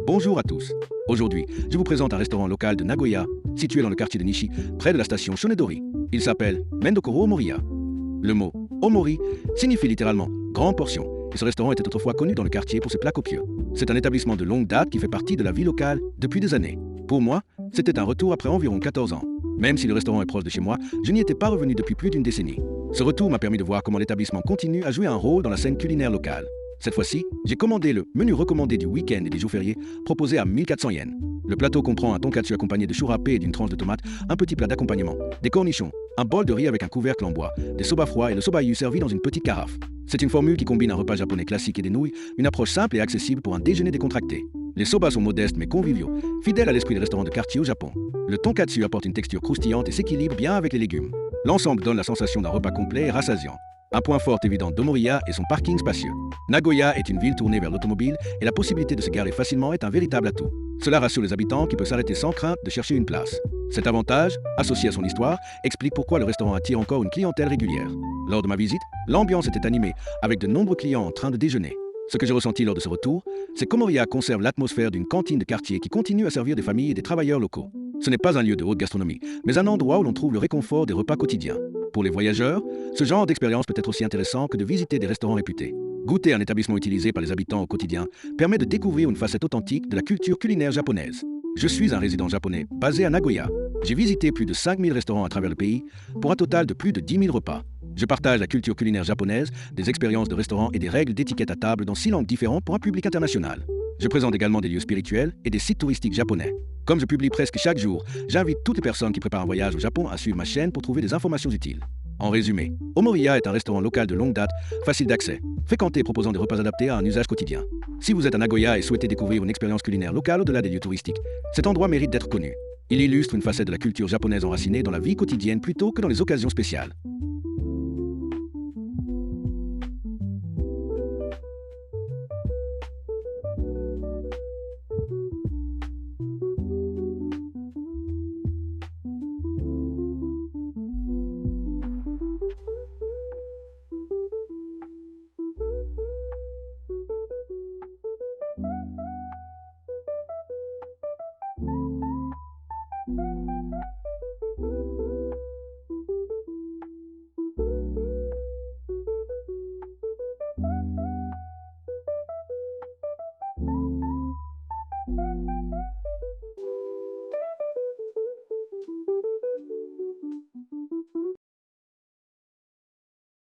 Bonjour à tous. Aujourd'hui, je vous présente un restaurant local de Nagoya, situé dans le quartier de Nishi, près de la station Shonedori. Il s'appelle Mendokoro Omoriya. Le mot Omori signifie littéralement grande portion, et ce restaurant était autrefois connu dans le quartier pour ses plats copieux. C'est un établissement de longue date qui fait partie de la vie locale depuis des années. Pour moi, c'était un retour après environ 14 ans. Même si le restaurant est proche de chez moi, je n'y étais pas revenu depuis plus d'une décennie. Ce retour m'a permis de voir comment l'établissement continue à jouer un rôle dans la scène culinaire locale. Cette fois-ci, j'ai commandé le menu recommandé du week-end et des jours fériés, proposé à 1400 yens. Le plateau comprend un tonkatsu accompagné de chou râpé et d'une tranche de tomate, un petit plat d'accompagnement, des cornichons, un bol de riz avec un couvercle en bois, des soba froids et le sobayu servi dans une petite carafe. C'est une formule qui combine un repas japonais classique et des nouilles, une approche simple et accessible pour un déjeuner décontracté. Les sobas sont modestes mais conviviaux, fidèles à l'esprit des restaurants de quartier au Japon. Le tonkatsu apporte une texture croustillante et s'équilibre bien avec les légumes. L'ensemble donne la sensation d'un repas complet et rassasiant. Un point fort évident d'Omoriya est son parking spacieux. Nagoya est une ville tournée vers l'automobile et la possibilité de se garer facilement est un véritable atout. Cela rassure les habitants qui peuvent s'arrêter sans crainte de chercher une place. Cet avantage, associé à son histoire, explique pourquoi le restaurant attire encore une clientèle régulière. Lors de ma visite, l'ambiance était animée, avec de nombreux clients en train de déjeuner. Ce que j'ai ressenti lors de ce retour, c'est qu'Omoriya conserve l'atmosphère d'une cantine de quartier qui continue à servir des familles et des travailleurs locaux. Ce n'est pas un lieu de haute gastronomie, mais un endroit où l'on trouve le réconfort des repas quotidiens. Pour les voyageurs, ce genre d'expérience peut être aussi intéressant que de visiter des restaurants réputés. Goûter un établissement utilisé par les habitants au quotidien permet de découvrir une facette authentique de la culture culinaire japonaise. Je suis un résident japonais basé à Nagoya. J'ai visité plus de 5000 restaurants à travers le pays pour un total de plus de 10 000 repas. Je partage la culture culinaire japonaise, des expériences de restaurants et des règles d'étiquette à table dans 6 langues différentes pour un public international. Je présente également des lieux spirituels et des sites touristiques japonais. Comme je publie presque chaque jour, j'invite toutes les personnes qui préparent un voyage au Japon à suivre ma chaîne pour trouver des informations utiles. En résumé, Omoriya est un restaurant local de longue date, facile d'accès, fréquenté proposant des repas adaptés à un usage quotidien. Si vous êtes à Nagoya et souhaitez découvrir une expérience culinaire locale au-delà des lieux touristiques, cet endroit mérite d'être connu. Il illustre une facette de la culture japonaise enracinée dans la vie quotidienne plutôt que dans les occasions spéciales.